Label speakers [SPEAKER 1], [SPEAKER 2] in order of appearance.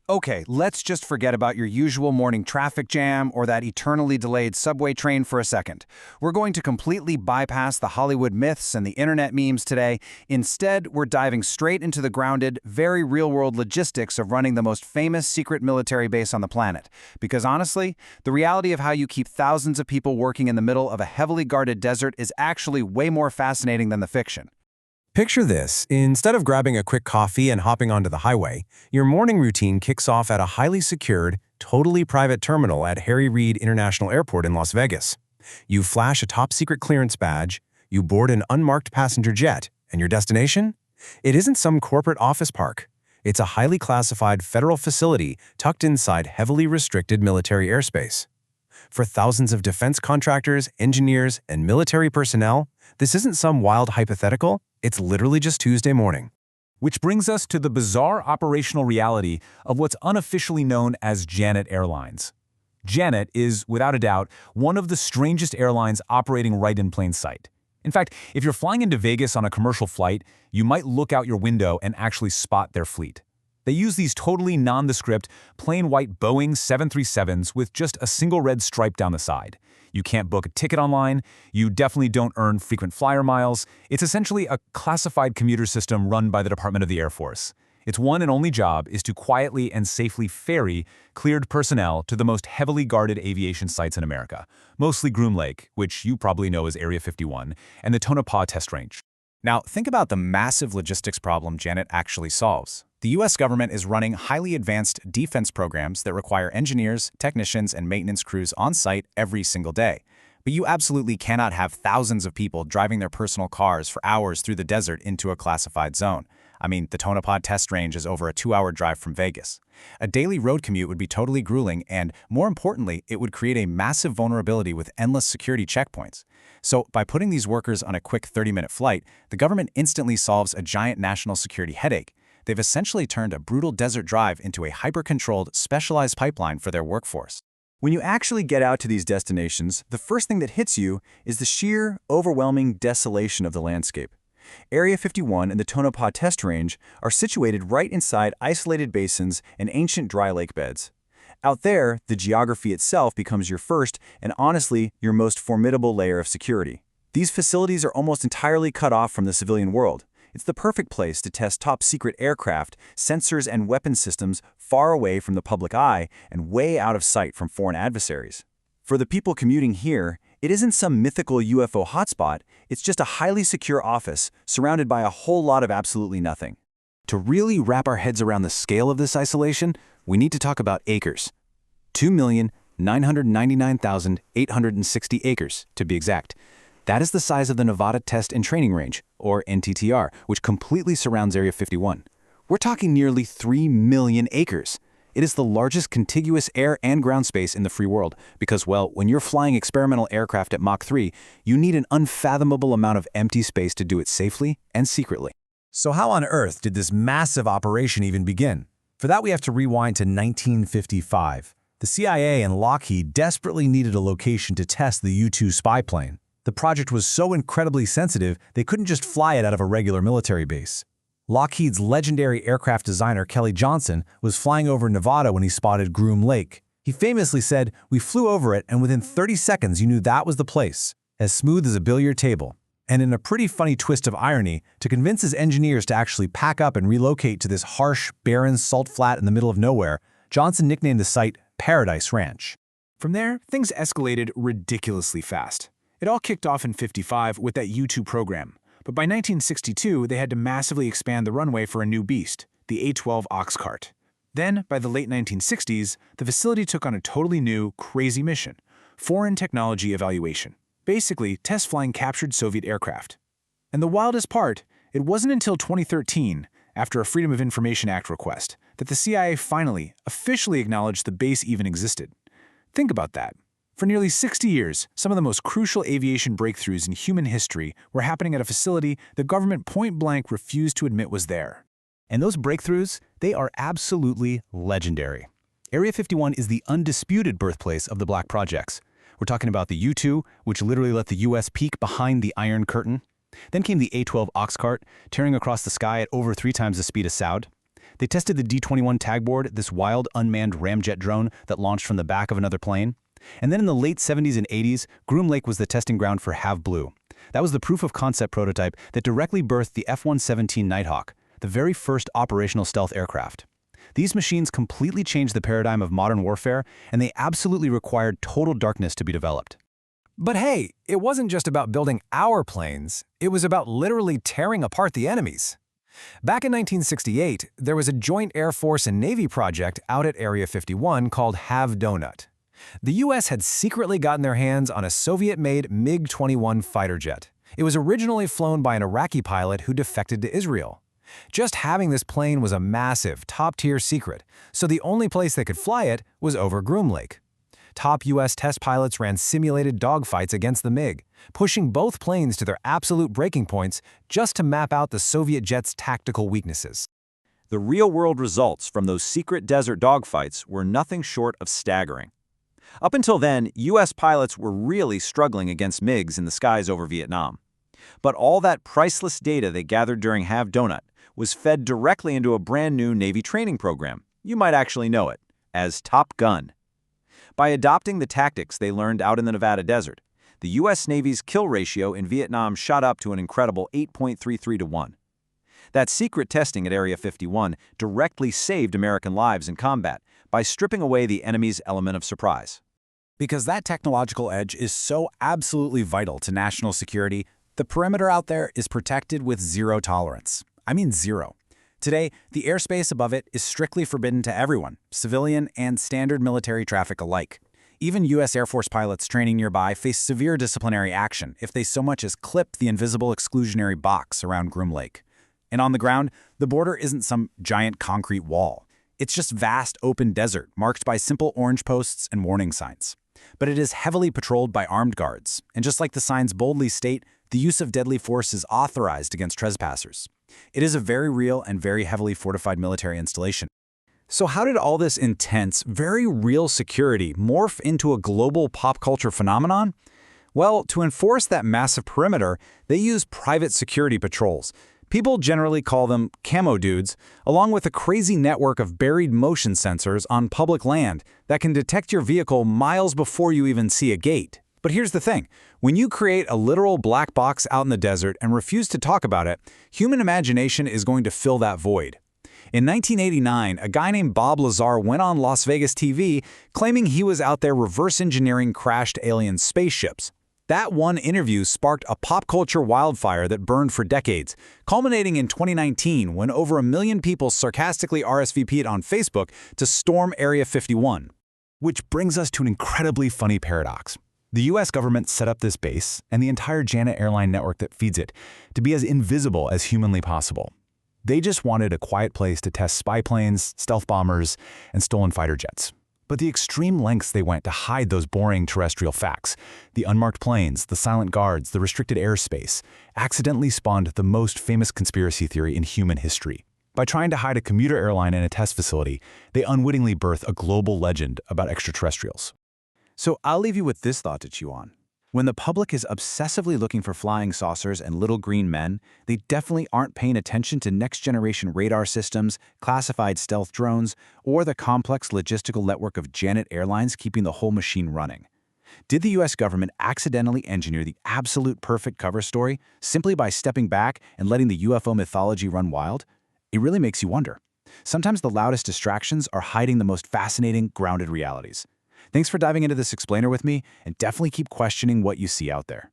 [SPEAKER 1] Okay, let's just forget about your usual morning traffic jam or that eternally delayed subway train for a second. We're going to completely bypass the Hollywood myths and the internet memes today. Instead, we're diving straight into the grounded, very real-world logistics of running the most famous secret military base on the planet. Because honestly, the reality of how you keep thousands of people working in the middle of a heavily guarded desert is actually way more fascinating than the fiction.
[SPEAKER 2] Picture this. Instead of grabbing a quick coffee and hopping onto the highway, your morning routine kicks off at a highly secured, totally private terminal at Harry Reid International Airport in Las Vegas. You flash a top-secret clearance badge, you board an unmarked passenger jet, and your destination? It isn't some corporate office park. It's a highly classified federal facility tucked inside heavily restricted military airspace. For thousands of defense contractors, engineers, and military personnel, this isn't some wild hypothetical. It's literally just Tuesday morning.
[SPEAKER 3] Which brings us to the bizarre operational reality of what's unofficially known as Janet Airlines. Janet is, without a doubt, one of the strangest airlines operating right in plain sight. In fact, if you're flying into Vegas on a commercial flight, you might look out your window and actually spot their fleet. They use these totally nondescript, plain white Boeing 737s with just a single red stripe down the side. You can't book a ticket online, you definitely don't earn frequent flyer miles. It's essentially a classified commuter system run by the Department of the Air Force. Its one and only job is to quietly and safely ferry cleared personnel to the most heavily guarded aviation sites in America, mostly Groom Lake, which you probably know as Area 51, and the Tonopah Test Range.
[SPEAKER 1] Now, think about the massive logistics problem Janet actually solves. The US government is running highly advanced defense programs that require engineers, technicians, and maintenance crews on site every single day. But you absolutely cannot have thousands of people driving their personal cars for hours through the desert into a classified zone. I mean, the Tonopah Test Range is over a 2-hour drive from Vegas. A daily road commute would be totally grueling and, more importantly, it would create a massive vulnerability with endless security checkpoints. So, by putting these workers on a quick 30-minute flight, the government instantly solves a giant national security headache. They've essentially turned a brutal desert drive into a hyper-controlled, specialized pipeline for their workforce. When you actually get out to these destinations, the first thing that hits you is the sheer, overwhelming desolation of the landscape. Area 51 and the Tonopah Test Range are situated right inside isolated basins and ancient dry lake beds. Out there, the geography itself becomes your first and honestly your most formidable layer of security. These facilities are almost entirely cut off from the civilian world. It's the perfect place to test top-secret aircraft, sensors, and weapon systems far away from the public eye and way out of sight from foreign adversaries. For the people commuting here, it isn't some mythical UFO hotspot, it's just a highly secure office surrounded by a whole lot of absolutely nothing. To really wrap our heads around the scale of this isolation, we need to talk about acres. 2,999,860 acres, to be exact. That is the size of the Nevada Test and Training Range, or NTTR, which completely surrounds Area 51. We're talking nearly 3 million acres. It is the largest contiguous air and ground space in the free world because, well, when you're flying experimental aircraft at Mach 3, you need an unfathomable amount of empty space to do it safely and secretly.
[SPEAKER 2] So how on earth did this massive operation even begin? For that, we have to rewind to 1955. The CIA and Lockheed desperately needed a location to test the U-2 spy plane. The project was so incredibly sensitive, they couldn't just fly it out of a regular military base. Lockheed's legendary aircraft designer Kelly Johnson was flying over Nevada when he spotted Groom Lake. He famously said, "We flew over it and within 30 seconds you knew that was the place, as smooth as a billiard table." And in a pretty funny twist of irony, to convince his engineers to actually pack up and relocate to this harsh, barren salt flat in the middle of nowhere, Johnson nicknamed the site Paradise Ranch.
[SPEAKER 4] From there, things escalated ridiculously fast. It all kicked off in '55 with that U-2 program, but by 1962 they had to massively expand the runway for a new beast, the A-12 Ox Cart. Then, by the late 1960s, the facility took on a totally new, crazy mission, foreign technology evaluation. Basically, test flying captured Soviet aircraft. And the wildest part, it wasn't until 2013, after a Freedom of Information Act request, that the CIA finally, officially acknowledged the base even existed. Think about that. For nearly 60 years, some of the most crucial aviation breakthroughs in human history were happening at a facility the government point-blank refused to admit was there.
[SPEAKER 1] And those breakthroughs, they are absolutely legendary. Area 51 is the undisputed birthplace of the Black Projects. We're talking about the U-2, which literally let the U.S. peek behind the Iron Curtain. Then came the A-12 Ox Cart, tearing across the sky at over 3 times the speed of sound. They tested the D-21 Tagboard, this wild, unmanned ramjet drone that launched from the back of another plane. And then in the late 70s and 80s, Groom Lake was the testing ground for Have Blue. That was the proof-of-concept prototype that directly birthed the F-117 Nighthawk, the very first operational stealth aircraft. These machines completely changed the paradigm of modern warfare, and they absolutely required total darkness to be developed.
[SPEAKER 3] But hey, it wasn't just about building our planes, it was about literally tearing apart the enemies. Back in 1968, there was a joint Air Force and Navy project out at Area 51 called Have Donut. The US had secretly gotten their hands on a Soviet-made MiG-21 fighter jet. It was originally flown by an Iraqi pilot who defected to Israel. Just having this plane was a massive, top-tier secret, so the only place they could fly it was over Groom Lake. Top U.S. test pilots ran simulated dogfights against the MiG, pushing both planes to their absolute breaking points just to map out the Soviet jet's tactical weaknesses.
[SPEAKER 5] The real-world results from those secret desert dogfights were nothing short of staggering. Up until then, U.S. pilots were really struggling against MiGs in the skies over Vietnam. But all that priceless data they gathered during Have Donut was fed directly into a brand new Navy training program. You might actually know it as Top Gun. By adopting the tactics they learned out in the Nevada desert, the U.S. Navy's kill ratio in Vietnam shot up to an incredible 8.33 to 1. That secret testing at Area 51 directly saved American lives in combat by stripping away the enemy's element of surprise.
[SPEAKER 1] Because that technological edge is so absolutely vital to national security, the perimeter out there is protected with zero tolerance. I mean zero. Today, the airspace above it is strictly forbidden to everyone, civilian and standard military traffic alike. Even U.S. Air Force pilots training nearby face severe disciplinary action if they so much as clip the invisible exclusionary box around Groom Lake. And on the ground, the border isn't some giant concrete wall. It's just vast open desert marked by simple orange posts and warning signs. But it is heavily patrolled by armed guards, and just like the signs boldly state, the use of deadly force is authorized against trespassers. It is a very real and very heavily fortified military installation. So how did all this intense, very real security morph into a global pop culture phenomenon? Well, to enforce that massive perimeter, they use private security patrols. People generally call them camo dudes, along with a crazy network of buried motion sensors on public land that can detect your vehicle miles before you even see a gate. But here's the thing. When you create a literal black box out in the desert and refuse to talk about it, human imagination is going to fill that void. In 1989, a guy named Bob Lazar went on Las Vegas TV claiming he was out there reverse engineering crashed alien spaceships. That one interview sparked a pop culture wildfire that burned for decades, culminating in 2019 when over 1 million people sarcastically RSVP'd on Facebook to storm Area 51. Which brings us to an incredibly funny paradox. The U.S. government set up this base and the entire Janet airline network that feeds it to be as invisible as humanly possible. They just wanted a quiet place to test spy planes, stealth bombers, and stolen fighter jets. But the extreme lengths they went to hide those boring terrestrial facts, the unmarked planes, the silent guards, the restricted airspace, accidentally spawned the most famous conspiracy theory in human history. By trying to hide a commuter airline in a test facility, they unwittingly birthed a global legend about extraterrestrials. So I'll leave you with this thought to chew on. When the public is obsessively looking for flying saucers and little green men, they definitely aren't paying attention to next-generation radar systems, classified stealth drones, or the complex logistical network of Janet Airlines keeping the whole machine running. Did the U.S. government accidentally engineer the absolute perfect cover story simply by stepping back and letting the UFO mythology run wild? It really makes you wonder. Sometimes the loudest distractions are hiding the most fascinating, grounded realities. Thanks for diving into this explainer with me, and definitely keep questioning what you see out there.